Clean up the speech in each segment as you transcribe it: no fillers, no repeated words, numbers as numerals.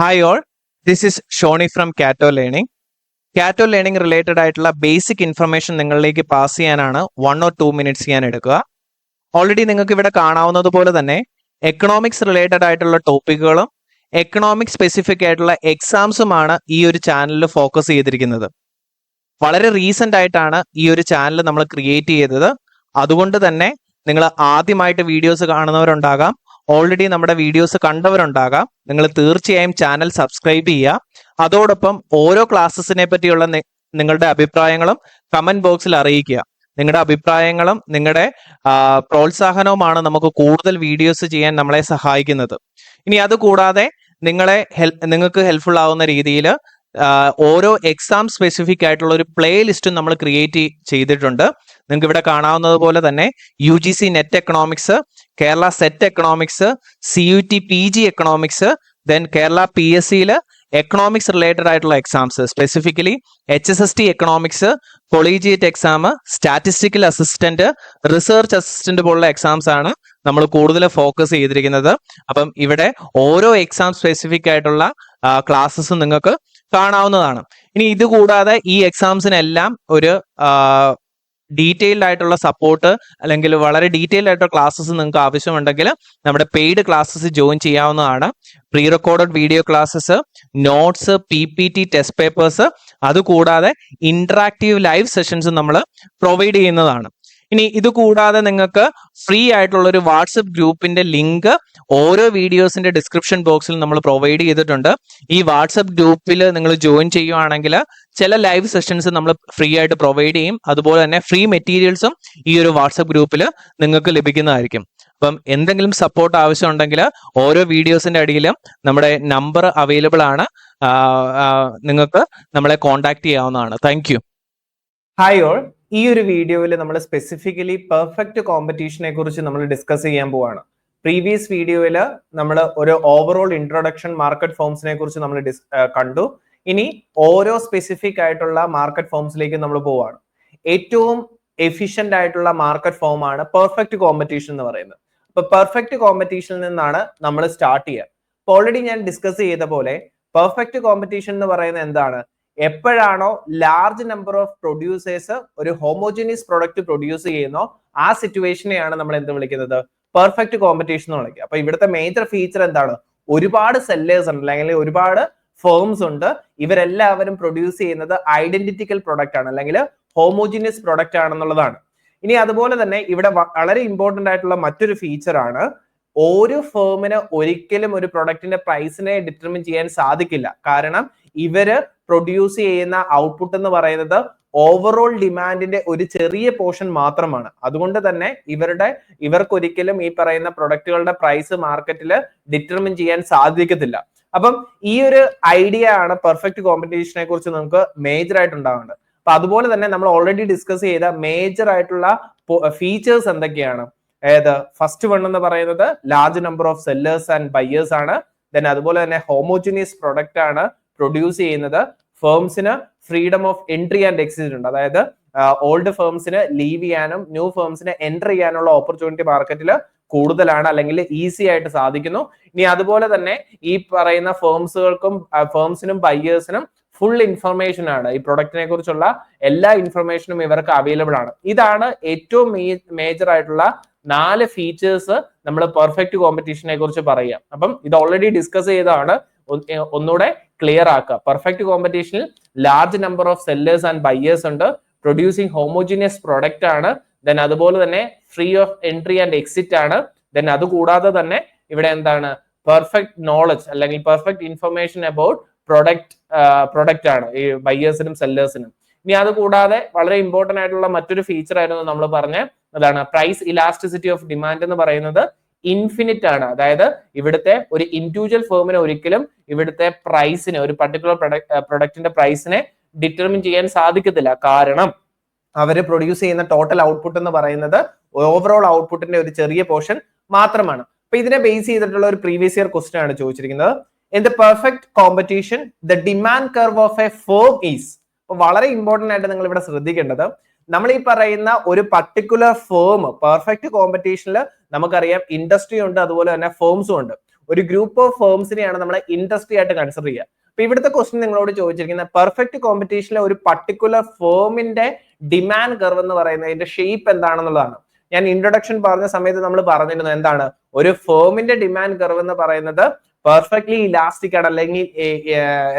Hi all, this is Shoni from Cato Learning. Cato Learning related ആയിട്ടുള്ള basic information നിങ്ങളിലേക്ക് pass ചെയ്യാനാണ് 1 or 2 minutes ഞാൻ എടുക്കുക. Already നിങ്ങൾക്ക് ഇവിടെ കാണാവുന്നത് പോലെ തന്നെ എക്കണോമിക്സ് റിലേറ്റഡ് ആയിട്ടുള്ള ടോപ്പിക്കുകളും എക്കണോമിക് സ്പെസിഫിക് ആയിട്ടുള്ള എക്സാംസുമാണ് ഈ ഒരു ചാനലിൽ ഫോക്കസ് ചെയ്തിരിക്കുന്നത്. വളരെ റീസെന്റ് ആയിട്ടാണ് ഈ ഒരു ചാനൽ നമ്മൾ ക്രിയേറ്റ് ചെയ്തത്. അതുകൊണ്ട് തന്നെ നിങ്ങൾ ആദ്യമായിട്ട് വീഡിയോസ് കാണുന്നവരുണ്ടാകാം, ഓൾറെഡി നമ്മുടെ വീഡിയോസ് കണ്ടവരുണ്ടാകാം. നിങ്ങൾ തീർച്ചയായും ചാനൽ സബ്സ്ക്രൈബ് ചെയ്യുക. അതോടൊപ്പം ഓരോ ക്ലാസ്സസിനെ പറ്റിയുള്ള നിങ്ങളുടെ അഭിപ്രായങ്ങളും കമന്റ് ബോക്സിൽ അറിയിക്കുക. നിങ്ങളുടെ അഭിപ്രായങ്ങളും നിങ്ങളുടെ പ്രോത്സാഹനവുമാണ് നമുക്ക് കൂടുതൽ വീഡിയോസ് ചെയ്യാൻ നമ്മളെ സഹായിക്കുന്നത്. ഇനി അതുകൂടാതെ നിങ്ങൾക്ക് ഹെൽപ്ഫുൾ ആവുന്ന രീതിയിൽ ഓരോ എക്സാം സ്പെസിഫിക് ആയിട്ടുള്ള ഒരു പ്ലേ ലിസ്റ്റും നമ്മൾ ക്രിയേറ്റ് ചെയ്തിട്ടുണ്ട്. നിങ്ങൾക്ക് ഇവിടെ കാണാവുന്നത് പോലെ തന്നെ UGC net economics, Kerala set economics, CUT PG economics, then Kerala PSCയിൽ എക്കണോമിക്സ് റിലേറ്റഡ് ആയിട്ടുള്ള exams, specifically HSST economics, collegiate exam, statistical assistant, research assistant പോലുള്ള എക്സാംസ് ആണ് നമ്മൾ കൂടുതൽ ഫോക്കസ് ചെയ്തിരിക്കുന്നത്. അപ്പം ഇവിടെ ഓരോ എക്സാം സ്പെസിഫിക് ആയിട്ടുള്ള ക്ലാസ്സസും നിങ്ങൾക്ക് കാണാവുന്നതാണ്. ഇനി ഇതുകൂടാതെ ഈ എക്സാംസിനെല്ലാം ഒരു ഡീറ്റെയിൽഡ് ആയിട്ടുള്ള സപ്പോർട്ട് അല്ലെങ്കിൽ വളരെ ഡീറ്റെയിൽഡ് ആയിട്ടുള്ള ക്ലാസ്സസ് നിങ്ങൾക്ക് ആവശ്യമുണ്ടെങ്കിൽ നമ്മുടെ പെയ്ഡ് ക്ലാസ്സസ് ജോയിൻ ചെയ്യാവുന്നതാണ്. Pre recorded video classes, notes, PPT, test papers, അതുകൂടാതെ ഇന്ററാക്റ്റീവ് ലൈവ് സെഷൻസ് നമ്മൾ പ്രൊവൈഡ് ചെയ്യുന്നതാണ്. ഇനി ഇത് കൂടാതെ നിങ്ങൾക്ക് ഫ്രീ ആയിട്ടുള്ള ഒരു വാട്സപ്പ് ഗ്രൂപ്പിന്റെ ലിങ്ക് ഓരോ വീഡിയോസിന്റെ ഡിസ്ക്രിപ്ഷൻ ബോക്സിൽ നമ്മൾ പ്രൊവൈഡ് ചെയ്തിട്ടുണ്ട്. ഈ വാട്സപ്പ് ഗ്രൂപ്പിൽ നിങ്ങൾ ജോയിൻ ചെയ്യുവാണെങ്കിൽ ചില ലൈവ് സെഷൻസ് നമ്മൾ ഫ്രീ ആയിട്ട് പ്രൊവൈഡ് ചെയ്യും. അതുപോലെ തന്നെ ഫ്രീ മെറ്റീരിയൽസും ഈ ഒരു വാട്സപ്പ് ഗ്രൂപ്പിൽ നിങ്ങൾക്ക് ലഭിക്കുന്നതായിരിക്കും. അപ്പം എന്തെങ്കിലും സപ്പോർട്ട് ആവശ്യമുണ്ടെങ്കിൽ ഓരോ വീഡിയോസിന്റെ അടിയിലും നമ്മുടെ നമ്പർ അവൈലബിൾ ആണ്. നിങ്ങൾക്ക് നമ്മളെ കോൺടാക്ട് ചെയ്യാവുന്നതാണ്. Thank you. ഹായ് ഓൾ, ഈ ഒരു വീഡിയോയിൽ നമ്മൾ സ്പെസിഫിക്കലി പെർഫെക്റ്റ് കോമ്പറ്റീഷനെ കുറിച്ച് നമ്മൾ ഡിസ്കസ് ചെയ്യാൻ പോവാണ്. പ്രീവിയസ് വീഡിയോയിൽ നമ്മൾ ഒരു ഓവറോൾ ഇൻട്രൊഡക്ഷൻ മാർക്കറ്റ് ഫോംസിനെ കുറിച്ച് നമ്മൾ കണ്ടു. ഇനി ഓരോ സ്പെസിഫിക് ആയിട്ടുള്ള മാർക്കറ്റ് ഫോംസിലേക്ക് നമ്മൾ പോവാണ്. ഏറ്റവും എഫിഷ്യന്റ് ആയിട്ടുള്ള മാർക്കറ്റ് ഫോം ആണ് പെർഫെക്റ്റ് കോമ്പറ്റീഷൻ എന്ന് പറയുന്നത്. അപ്പൊ പെർഫെക്റ്റ് കോമ്പറ്റീഷനിൽ നിന്നാണ് നമ്മൾ സ്റ്റാർട്ട് ചെയ്യുക. അപ്പൊ ഓൾറെഡി ഞാൻ ഡിസ്കസ് ചെയ്ത പോലെ പെർഫെക്റ്റ് കോമ്പറ്റീഷൻ എന്ന് പറയുന്നത് എന്താണ്? എപ്പോഴാണോ ലാർജ് നമ്പർ ഓഫ് പ്രൊഡ്യൂസേഴ്സ് ഒരു ഹോമോജീനിയസ് പ്രൊഡക്റ്റ് പ്രൊഡ്യൂസ് ചെയ്യുന്നോ ആ സിറ്റുവേഷനെയാണ് നമ്മൾ എന്ത് വിളിക്കുന്നത്? പെർഫെക്റ്റ് കോമ്പറ്റീഷൻ എന്ന് വിളിക്കുക. അപ്പൊ ഇവിടുത്തെ മേജർ ഫീച്ചർ എന്താണ്? ഒരുപാട് സെല്ലേഴ്സ് ഉണ്ട്, അല്ലെങ്കിൽ ഒരുപാട് ഫേംസ് ഉണ്ട്. ഇവരെല്ലാവരും പ്രൊഡ്യൂസ് ചെയ്യുന്നത് ഐഡന്റിറ്റിക്കൽ പ്രൊഡക്റ്റ് ആണ്, അല്ലെങ്കിൽ ഹോമോജീനിയസ് പ്രൊഡക്റ്റ് ആണെന്നുള്ളതാണ്. ഇനി അതുപോലെ തന്നെ ഇവിടെ വളരെ ഇമ്പോർട്ടന്റ് ആയിട്ടുള്ള മറ്റൊരു ഫീച്ചർ ആണ്, ഒരു ഫേമിന് ഒരിക്കലും ഒരു പ്രൊഡക്റ്റിന്റെ പ്രൈസിനെ ഡിറ്റർമിൻ ചെയ്യാൻ സാധിക്കില്ല. കാരണം ഇവര് പ്രൊഡ്യൂസ് ചെയ്യുന്ന ഔട്ട്പുട്ട് എന്ന് പറയുന്നത് ഓവറോൾ ഡിമാൻഡിന്റെ ഒരു ചെറിയ പോർഷൻ മാത്രമാണ്. അതുകൊണ്ട് തന്നെ ഇവർക്കൊരിക്കലും ഈ പറയുന്ന പ്രൊഡക്റ്റുകളുടെ പ്രൈസ് മാർക്കറ്റിൽ ഡിറ്റർമിൻ ചെയ്യാൻ സാധിക്കത്തില്ല. അപ്പം ഈ ഒരു ഐഡിയ ആണ് പെർഫെക്റ്റ് കോമ്പറ്റീഷനെ കുറിച്ച് നമുക്ക് മേജർ ആയിട്ട് ഉണ്ടാവേണ്ടത്. അപ്പൊ അതുപോലെ തന്നെ നമ്മൾ ഓൾറെഡി ഡിസ്കസ് ചെയ്ത മേജർ ആയിട്ടുള്ള ഫീച്ചേഴ്സ് എന്തൊക്കെയാണ്? ഫസ്റ്റ് വൺ എന്ന് പറയുന്നത് large number of sellers and buyers ആണ്. ദെൻ അതുപോലെ തന്നെ ഹോമോജീനിയസ് പ്രൊഡക്റ്റ് ആണ് പ്രൊഡ്യൂസ് ചെയ്യുന്നത്. ഫേംസിന് freedom of entry and exit ഉണ്ട്. അതായത് ഓൾഡ് ഫേംസിന് ലീവ് ചെയ്യാനും ന്യൂ ഫേംസിന് എൻ്റർ ചെയ്യാനുള്ള ഓപ്പർച്യൂണിറ്റി മാർക്കറ്റിൽ കൂടുതലാണ്, അല്ലെങ്കിൽ ഈസി ആയിട്ട് സാധിക്കുന്നു. ഇനി അതുപോലെ തന്നെ ഈ പറയുന്ന ഫേംസിനും ബയേഴ്സിനും ഫുൾ ഇൻഫർമേഷൻ ആണ്, ഈ പ്രൊഡക്റ്റിനെ കുറിച്ചുള്ള എല്ലാ ഇൻഫർമേഷനും ഇവർക്ക് അവൈലബിൾ ആണ്. ഇതാണ് ഏറ്റവും മേജർ ആയിട്ടുള്ള 4 ഫീച്ചേഴ്സ് നമ്മൾ പെർഫെക്റ്റ് കോമ്പറ്റീഷനെ കുറിച്ച് പറയുക. അപ്പം ഇത് ഓൾറെഡി ഡിസ്കസ് ചെയ്തതാണ്, ഒന്നുകൂടെ ക്ലിയർ ആക്കുക. പെർഫെക്റ്റ് കോമ്പറ്റീഷനിൽ large number of sellers and buyers ഉണ്ട്, പ്രൊഡ്യൂസിങ് ഹോമോജീനിയസ് പ്രൊഡക്റ്റ് ആണ്, ദെൻ അതുപോലെ തന്നെ free of entry and exit ആണ്, ദെൻ അതുകൂടാതെ തന്നെ ഇവിടെ എന്താണ്? പെർഫെക്റ്റ് നോളജ് അല്ലെങ്കിൽ പെർഫെക്റ്റ് ഇൻഫർമേഷൻ അബൌട്ട് പ്രൊഡക്റ്റ് ആണ് ഈ ബയേഴ്സിനും സെല്ലേഴ്സിനും. ഇനി അതുകൂടാതെ വളരെ ഇമ്പോർട്ടന്റ് ആയിട്ടുള്ള മറ്റൊരു ഫീച്ചർ ആയിരുന്നു നമ്മൾ പറഞ്ഞ അതാണ് പ്രൈസ് ഇലാസ്റ്റിസിറ്റി ഓഫ് ഡിമാൻഡ് എന്ന് പറയുന്നത് ഇൻഫിനിറ്റ് ആണ്. അതായത് ഇവിടുത്തെ ഒരു ഇൻഡിവിജ്വൽ ഫേമിന് ഒരിക്കലും ഇവിടുത്തെ പ്രൈസിനെ, ഒരു പർട്ടിക്കുലർ പ്രൊഡക്റ്റിന്റെ പ്രൈസിനെ ഡിറ്റർമിൻ ചെയ്യാൻ സാധിക്കത്തില്ല. കാരണം അവര് പ്രൊഡ്യൂസ് ചെയ്യുന്ന ടോട്ടൽ ഔട്ട്പുട്ട് എന്ന് പറയുന്നത് ഓവറോൾ ഔട്ട്പുട്ടിന്റെ ഒരു ചെറിയ പോർഷൻ മാത്രമാണ്. അപ്പൊ ഇതിനെ ബേസ് ചെയ്തിട്ടുള്ള ഒരു പ്രീവിയസ് ഇയർ ക്വസ്റ്റ്യൻ ആണ് ചോദിച്ചിരിക്കുന്നത്. In the perfect competition the demand curve of A firm is. അപ്പൊ വളരെ ഇമ്പോർട്ടന്റ് ആയിട്ട് നിങ്ങൾ ഇവിടെ ശ്രദ്ധിക്കേണ്ടത്, നമ്മൾ ഈ പറയുന്ന ഒരു പർട്ടിക്കുലർ ഫേം പെർഫെക്റ്റ് കോമ്പറ്റീഷനിൽ നമുക്കറിയാം ഇൻഡസ്ട്രി ഉണ്ട്, അതുപോലെ തന്നെ ഫേംസും ഉണ്ട്. ഒരു ഗ്രൂപ്പ് ഓഫ് ഫേംസിനെയാണ് നമ്മൾ ഇൻഡസ്ട്രി ആയിട്ട് കൺസിഡർ ചെയ്യുക. അപ്പൊ ഇവിടുത്തെ ക്വസ്റ്റ്യൻ നിങ്ങളോട് ചോദിച്ചിരിക്കുന്ന പെർഫെക്റ്റ് കോമ്പറ്റീഷനിലെ ഒരു പർട്ടിക്കുലർ ഫേമിന്റെ ഡിമാൻഡ് കർവ് എന്ന് പറയുന്നതിന്റെ ഷേപ്പ് എന്താണെന്നുള്ളതാണ്. ഞാൻ ഇൻട്രൊഡക്ഷൻ പറഞ്ഞ സമയത്ത് നമ്മൾ പറഞ്ഞിരുന്നു എന്താണ് ഒരു ഫേമിന്റെ ഡിമാൻഡ് കർവ് എന്ന് പറയുന്നത് പെർഫെക്റ്റ്ലി ഇലാസ്റ്റിക് ആണ്, അല്ലെങ്കിൽ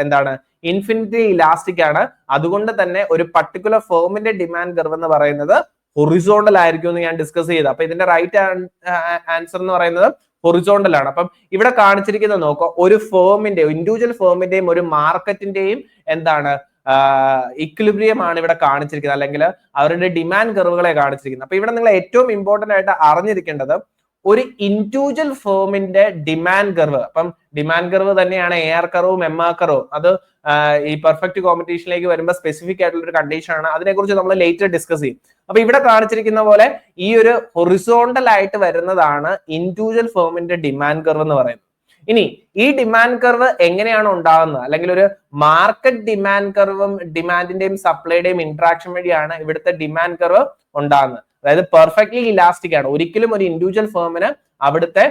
എന്താണ് ഇൻഫിനിറ്റ്ലി ഇലാസ്റ്റിക് ആണ്. അതുകൊണ്ട് തന്നെ ഒരു പർട്ടിക്കുലർ ഫേമിന്റെ ഡിമാൻഡ് കർവ് എന്ന് പറയുന്നത് ഹൊറിസോണ്ടൽ ആയിരിക്കും എന്ന് ഞാൻ ഡിസ്കസ് ചെയ്തു. അപ്പൊ ഇതിന്റെ റൈറ്റ് ആൻസർ എന്ന് പറയുന്നത് ഹൊറിസോണ്ടൽ ആണ്. അപ്പം ഇവിടെ കാണിച്ചിരിക്കുന്നത് നോക്കോ, ഒരു ഫേമിന്റെയും ഇൻഡിവിജ്വൽ ഫേമിന്റെയും ഒരു മാർക്കറ്റിന്റെയും എന്താണ് ഇക്വിലിബ്രിയം ആണ് ഇവിടെ കാണിച്ചിരിക്കുന്നത്, അല്ലെങ്കിൽ അവരുടെ ഡിമാൻഡ് കർവുകളെ കാണിച്ചിരിക്കുന്നത്. അപ്പൊ ഇവിടെ നിങ്ങൾ ഏറ്റവും ഇമ്പോർട്ടന്റ് ആയിട്ട് അറിഞ്ഞിരിക്കേണ്ടത് ഒരു ഇൻഡിവിജ്വൽ ഫേമിന്റെ ഡിമാൻഡ് കർവ്. അപ്പം ഡിമാൻഡ് കർവ് തന്നെയാണ് AR കർവും MR കർവും. അത് ഈ പെർഫെക്റ്റ് കോമ്പറ്റീഷനിലേക്ക് വരുമ്പോൾ സ്പെസിഫിക് ആയിട്ടുള്ള ഒരു കണ്ടീഷൻ ആണ്. അതിനെക്കുറിച്ച് നമ്മൾ ലേറ്റർ ഡിസ്കസ് ചെയ്യും. അപ്പൊ ഇവിടെ കാണിച്ചിരിക്കുന്ന പോലെ ഈ ഒരു ഹൊറിസോണ്ടൽ ആയിട്ട് വരുന്നതാണ് ഇൻഡിവിജ്വൽ ഫേമിന്റെ ഡിമാൻഡ് കർവ് എന്ന് പറയുന്നത്. ഇനി ഈ ഡിമാൻഡ് കർവ് എങ്ങനെയാണ് ഉണ്ടാകുന്നത്, അല്ലെങ്കിൽ ഒരു മാർക്കറ്റ് ഡിമാൻഡ് കർവും ഡിമാൻഡിന്റെയും സപ്ലൈയുടെയും ഇന്ററാക്ഷൻ വഴിയാണ് ഇവിടുത്തെ ഡിമാൻഡ് കർവ് ഉണ്ടാകുന്നത്. അതായത് പെർഫെക്റ്റ്ലി ഇലാസ്റ്റിക് ആണ്. ഒരിക്കലും ഒരു ഇൻഡിവിജ്വൽ ഫേമിന് അവിടുത്തെ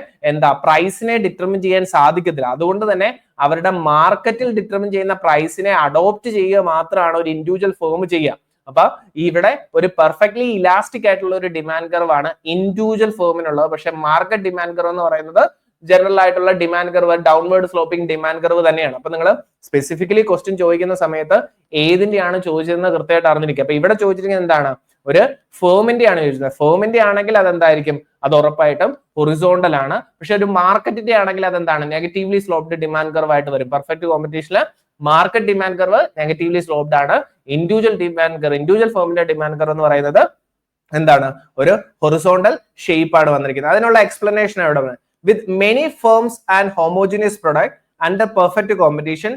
പ്രൈസിനെ ഡിറ്റർമിൻ ചെയ്യാൻ സാധിക്കത്തില്ല. അതുകൊണ്ട് തന്നെ അവരുടെ മാർക്കറ്റിൽ ഡിറ്റർമിൻ ചെയ്യുന്ന പ്രൈസിനെ അഡോപ്റ്റ് ചെയ്യുക മാത്രമാണ് ഒരു ഇൻഡിവിജ്വൽ ഫേം ചെയ്യുക. അപ്പൊ ഇവിടെ ഒരു പെർഫെക്റ്റ്ലി ഇലാസ്റ്റിക് ആയിട്ടുള്ള ഒരു ഡിമാൻഡ് കർവ് ആണ് ഇൻഡിവിജ്വൽ ഫേമിനുള്ളത്. പക്ഷെ മാർക്കറ്റ് ഡിമാൻഡ് കർവ് എന്ന് പറയുന്നത് ജനറൽ ആയിട്ടുള്ള demand curve, downward sloping demand curve തന്നെയാണ്. അപ്പൊ നിങ്ങൾ സ്പെസിഫിക്കലി ക്വസ്റ്റ്യൻ ചോദിക്കുന്ന സമയത്ത് ഏതിന്റെയാണ് ചോദിച്ചതെന്ന് കൃത്യമായിട്ട് അറിഞ്ഞിരിക്കുക. അപ്പൊ ഇവിടെ ചോദിച്ചിരിക്കുന്നത് എന്താണ്, ഒരു ഫേമിന്റെ ആണ് ചോദിച്ചത്. ഫേമിന്റെ ആണെങ്കിൽ അതെന്തായിരിക്കും, അത് ഉറപ്പായിട്ടും ഹൊറിസോണ്ടൽ ആണ്. പക്ഷെ ഒരു മാർക്കറ്റിന്റെ ആണെങ്കിൽ അതെന്താണ്, നെഗറ്റീവ്ലി സ്ലോപ്ഡ് ഡിമാൻഡ് കർവ് ആയിട്ട് വരും. പെർഫെക്റ്റ് കോമ്പറ്റീഷനിൽ market demand curve negatively sloped ആണ്. ഇൻഡിവിജ്വൽ ഡിമാൻഡ് കർവ്, ഇൻഡിവിജ്വൽ ഫേമിന്റെ ഡിമാൻഡ് കർവ് എന്ന് പറയുന്നത് എന്താണ്, ഒരു ഹൊറിസോണ്ടൽ ഷേപ്പ് ആണ് വന്നിരിക്കുന്നത്. അതിനുള്ള എക്സ്പ്ലനേഷൻ എവിടെ, with many firms and homogeneous product under perfect competition,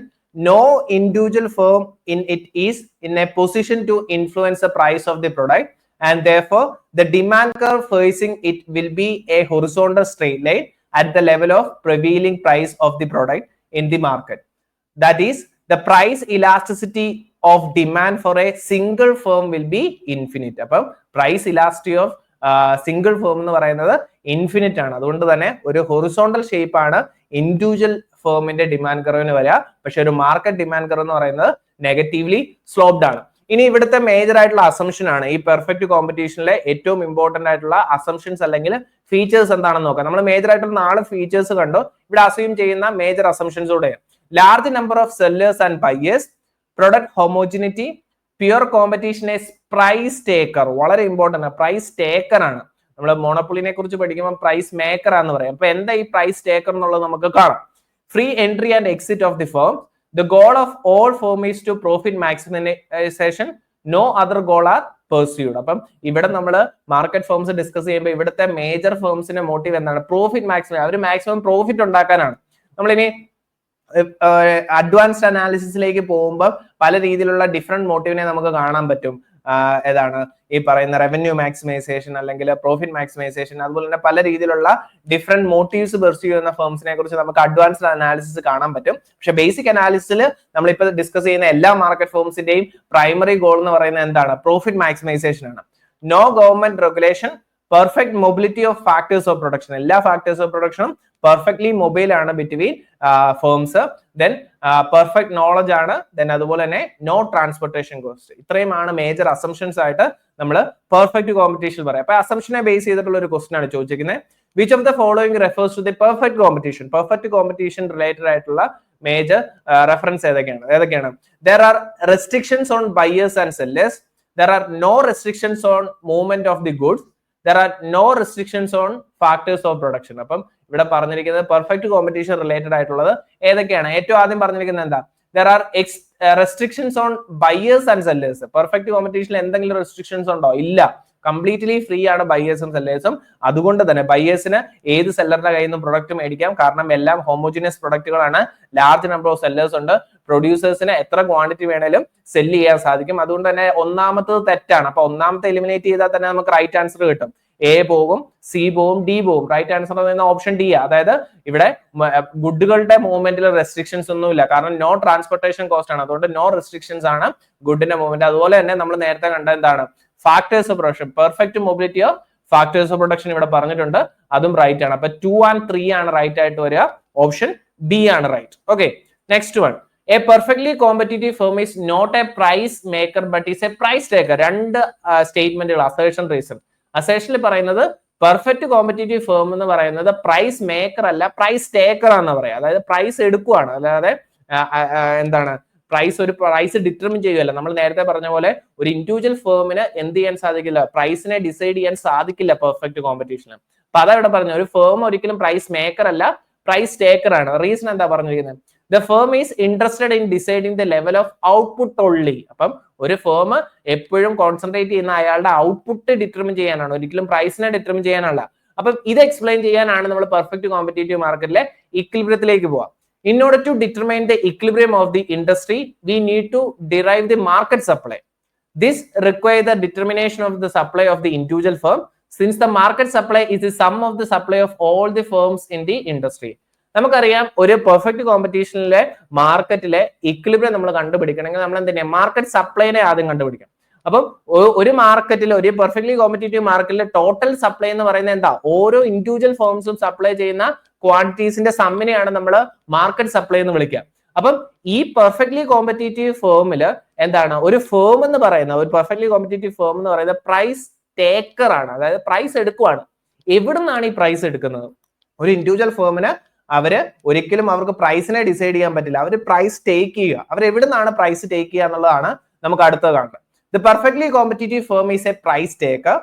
no individual firm in it is in a position to influence the price of the product, and therefore the demand curve facing it will be a horizontal straight line at the level of prevailing price of the product in the market. That is, the price elasticity of demand for a single firm will be infinite. അപ്പം price elasticity of single firm എന്ന് പറയുന്നത് infinite ആണ്. അതുകൊണ്ട് തന്നെ ഒരു horizontal shape ആണ് individual ഫേമിന്റെ demand കർവിന് വരിക. പക്ഷെ ഒരു മാർക്കറ്റ് ഡിമാൻഡ് കർവ് എന്ന് പറയുന്നത് നെഗറ്റീവ്ലി സ്ലോപ്ഡ് ആണ്. ഇനി ഇവിടുത്തെ മേജർ ആയിട്ടുള്ള അസംഷൻ ആണ് ഈ പെർഫെക്റ്റ് കോമ്പറ്റീഷനിലെ ഏറ്റവും ഇമ്പോർട്ടന്റ് ആയിട്ടുള്ള അസംഷൻസ് അല്ലെങ്കിൽ ഫീച്ചേഴ്സ് എന്താണെന്ന് നോക്കാം. നമ്മൾ മേജർ ആയിട്ടുള്ള 4 ഫീച്ചേഴ്സ് കണ്ടു. ഇവിടെ അസ്യൂം ചെയ്യുന്ന മേജർ അസംഷൻസോടെ large number of sellers and buyers, product homogeneity, pure competition is price taker. വളരെ ഇമ്പോർട്ടന്റ് ആണ്, പ്രൈസ് ടേക്കർ ആണ്. നമ്മൾ മോണോപ്പൊളിനെ കുറിച്ച് പഠിക്കുമ്പോൾ പ്രൈസ് മേക്കർ ആണെന്ന് പറയും. അപ്പൊ എന്താ ഈ പ്രൈസ് ടേക്കർ എന്നുള്ളത് നമുക്ക് കാണാം. Free entry and exit of the firm. The goal of all firm is to profit maximisation. No other goal are pursued. അപ്പം ഇവിടെ നമ്മൾ മാർക്കറ്റ് ഫേംസ് ഡിസ്കസ് ചെയ്യുമ്പോൾ ഇവിടുത്തെ മേജർ ഫേംസിന്റെ മോട്ടീവ് എന്താണ്, പ്രോഫിറ്റ് മാക്സിമം, അവർ മാക്സിമം പ്രോഫിറ്റ് ഉണ്ടാക്കാനാണ്. നമ്മളിനി അഡ്വാൻസ്ഡ് അനാലിസിസിലേക്ക് പോകുമ്പോൾ പല രീതിയിലുള്ള ഡിഫറെന്റ് മോട്ടീവിനെ നമുക്ക് കാണാൻ പറ്റും. ഏതാണ് ഈ പറയുന്ന റവന്യൂ മാക്സിമൈസേഷൻ അല്ലെങ്കിൽ പ്രോഫിറ്റ് മാക്സിമൈസേഷൻ, അതുപോലെ തന്നെ പല രീതിയിലുള്ള ഡിഫറെന്റ് മോട്ടീവ്സ് പെർസ്യൂ ചെയ്യുന്ന ഫേംസിനെ കുറിച്ച് നമുക്ക് അഡ്വാൻസ്ഡ് അനാലിസിസ് കാണാൻ പറ്റും. പക്ഷെ ബേസിക് അനാലിസിസിൽ നമ്മളിപ്പോൾ ഡിസ്കസ് ചെയ്യുന്ന എല്ലാ മാർക്കറ്റ് ഫേംസിന്റെയും പ്രൈമറി ഗോൾ എന്ന് പറയുന്നത് എന്താണ്, പ്രോഫിറ്റ് മാക്സിമൈസേഷൻ ആണ്. No government regulation, perfect mobility of factors of production. എല്ലാ ഫാക്ടേഴ്സ് ഓഫ് പ്രൊഡക്ഷനും പെർഫെക്റ്റ്ലി മൊബൈൽ ആണ് between firms. Then perfect knowledge ആണ്. ദെൻ അതുപോലെ തന്നെ നോ ട്രാൻസ്പോർട്ടേഷൻ കോസ്റ്റ്. ഇത്രയുമാണ് മേജർ അസംഷൻസ് ആയിട്ട് നമ്മൾ പെർഫെക്റ്റ് കോമ്പറ്റീഷൻ പറയാം. അപ്പൊ അസംഷനെ ബേസ് ചെയ്തിട്ടുള്ള ഒരു ക്വസ്റ്റൻ ആണ് ചോദിച്ചിരിക്കുന്നത്. Which of the following refers to the perfect competition. Perfect competition related ആയിട്ടുള്ള മേജർ റെഫറൻസ് ഏതൊക്കെയാണ്? There are restrictions on buyers and sellers. There are no restrictions on movement of the goods. There are no restrictions on factors of production. അപ്പം ഇവിടെ പറഞ്ഞിരിക്കുന്നത് perfect competition related ആയിട്ടുള്ളത് ഏതൊക്കെയാണ്? ഏറ്റവും ആദ്യം പറഞ്ഞിരിക്കുന്നത് എന്താ? There are restrictions on buyers and sellers. Perfect കോമ്പറ്റീഷനിൽ എന്തെങ്കിലും റെസ്ട്രിക്ഷൻസ് ഉണ്ടോ? ഇല്ല. കംപ്ലീറ്റ്ലി ഫ്രീ ആണ് ബയേഴ്സും സെല്ലേഴ്സും. അതുകൊണ്ട് തന്നെ ബയേഴ്സിന് ഏത് സെല്ലറുടെ കയ്യിൽ നിന്നും പ്രൊഡക്റ്റ് മേടിക്കാം. കാരണം എല്ലാം ഹോമോജിനിയസ് പ്രൊഡക്റ്റുകളാണ്. ലാർജ് നമ്പർ ഓഫ് സെല്ലേഴ്സ് ഉണ്ട്. പ്രൊഡ്യൂസേഴ്സിന് എത്ര ക്വാണ്ടിറ്റി വേണേലും സെല്ല് ചെയ്യാൻ സാധിക്കും. അതുകൊണ്ട് തന്നെ ഒന്നാമത്തത് തെറ്റാണ്. അപ്പൊ ഒന്നാമത്തെ എലിമിനേറ്റ് ചെയ്താൽ തന്നെ നമുക്ക് റൈറ്റ് ആൻസർ കിട്ടും. എ പോവും, സി പോവും, ഡി പോവും. റൈറ്റ് ആൻസർ എന്ന് ഓപ്ഷൻ ഡി. അതായത് ഇവിടെ ഗുഡുകളുടെ മൂവ്മെന്റിൽ റെസ്ട്രിക്ഷൻസ് ഒന്നുമില്ല. കാരണം നോ ട്രാൻസ്പോർട്ടേഷൻ കോസ്റ്റ് ആണ്. അതുകൊണ്ട് നോ റെസ്ട്രിക്ഷൻസ് ആണ് ഗുഡിന്റെ മൂവ്മെന്റ്. അതുപോലെ തന്നെ നമ്മൾ നേരത്തെ കണ്ട എന്താണ്, factors of production, perfect mobility of factors of production ഇവിടെ പറഞ്ഞിട്ടുണ്ട്. അതും റൈറ്റ് ആണ്. അപ്പൊ 2 and 3 ആണ് റൈറ്റ് ആയിട്ട് വരിക. ഓപ്ഷൻ ബി ആണ് right. Okay, next one. A perfectly competitive firm is not a price maker but is a price taker. രണ്ട് സ്റ്റേറ്റ്മെന്റുകൾ അസേർഷൻ റീസൺ. അസേർഷനിൽ പറയുന്നത് പെർഫെക്റ്റ് കോമ്പറ്റീറ്റീവ് ഫേം എന്ന് പറയുന്നത് പ്രൈസ് മേക്കർ അല്ല, പ്രൈസ് ടേക്കർ ആണെന്ന് പറയാം. അതായത് പ്രൈസ് എടുക്കുവാണ്, അല്ലാതെ എന്താണ് പ്രൈസ് ഡിറ്റർമിൻ ചെയ്യുകയല്ല. നമ്മൾ നേരത്തെ പറഞ്ഞ പോലെ ഒരു ഇൻഡിവിജ്വൽ ഫേമിന് എന്ത് ചെയ്യാൻ സാധിക്കില്ല, പ്രൈസിനെ ഡിസൈഡ് ചെയ്യാൻ സാധിക്കില്ല പെർഫെക്റ്റ് കോമ്പറ്റീഷന്. അപ്പൊ അതാ ഇവിടെ പറഞ്ഞു, ഒരു ഫേം ഒരിക്കലും പ്രൈസ് മേക്കർ അല്ല, പ്രൈസ് ടേക്കർ ആണ്. റീസൺ എന്താ പറഞ്ഞിരിക്കുന്നത്? The firm is interested in deciding the level of output only. അപ്പം ഒരു ഫേം എപ്പോഴും കോൺസെൻട്രേറ്റ് ചെയ്യുന്ന അയാളുടെ ഔട്ട്പുട്ട് ഡിറ്റർമിൻ ചെയ്യാനാണ്, ഒരിക്കലും പ്രൈസിനെ ഡിറ്റർമിൻ ചെയ്യാനല്ല. അപ്പം ഇത് എക്സ്പ്ലെയിൻ ചെയ്യാനാണ് നമ്മൾ പെർഫെക്റ്റ് കോമ്പറ്റീറ്റീവ് മാർക്കറ്റിലെ ഇക്വിലിബ്രിയത്തിലേക്ക് പോവാം. In order to determine the equilibrium of the industry, we need to derive the market supply. This requires the determination of the supply of the individual firm, since the market supply is the sum of the supply of all the firms in the industry. നമുക്കറിയാം, ഒരു perfect കോമ്പറ്റീഷനിലെ മാർക്കറ്റിലെ equilibrium നമ്മൾ കണ്ടുപിടിക്കണമെങ്കിൽ നമ്മൾ എന്തിനാ, market സപ്ലൈനെ ആദ്യം കണ്ടുപിടിക്കണം. അപ്പം ഒരു മാർക്കറ്റിൽ, ഒരു പെർഫെക്റ്റ്ലി കോമ്പറ്റീറ്റീവ് മാർക്കറ്റിലെ ടോട്ടൽ സപ്ലൈ എന്ന് പറയുന്നത് എന്താ, ഓരോ ഇൻഡിവിജ്വൽ ഫേംസും സപ്ലൈ ചെയ്യുന്ന ക്വാണ്ടിറ്റീസിന്റെ സമ്മിനെയാണ് നമ്മൾ മാർക്കറ്റ് സപ്ലൈ എന്ന് വിളിക്കുക. അപ്പം ഈ പെർഫെക്റ്റ്ലി കോമ്പറ്റീറ്റീവ് ഫേമിൽ എന്താണ്, ഒരു ഫേം എന്ന് പറയുന്നത്, ഒരു പെർഫെക്റ്റ്ലി കോമ്പറ്റീറ്റീവ് ഫേം എന്ന് പറയുന്നത് പ്രൈസ് ടേക്കർ ആണ്. അതായത് പ്രൈസ് എടുക്കുവാണ്. എവിടുന്നാണ് ഈ പ്രൈസ് എടുക്കുന്നത്? ഒരു ഇൻഡിവിജ്വൽ ഫേമിന് ഒരിക്കലും അവർക്ക് പ്രൈസിനെ ഡിസൈഡ് ചെയ്യാൻ പറ്റില്ല. അവർ പ്രൈസ് ടേക്ക് ചെയ്യുക. അവർ എവിടുന്നാണ് പ്രൈസ് ടേക്ക് ചെയ്യുക എന്നുള്ളതാണ് നമുക്ക് അടുത്തത് കാണുന്നത്. The perfectly competitive firm is a price taker,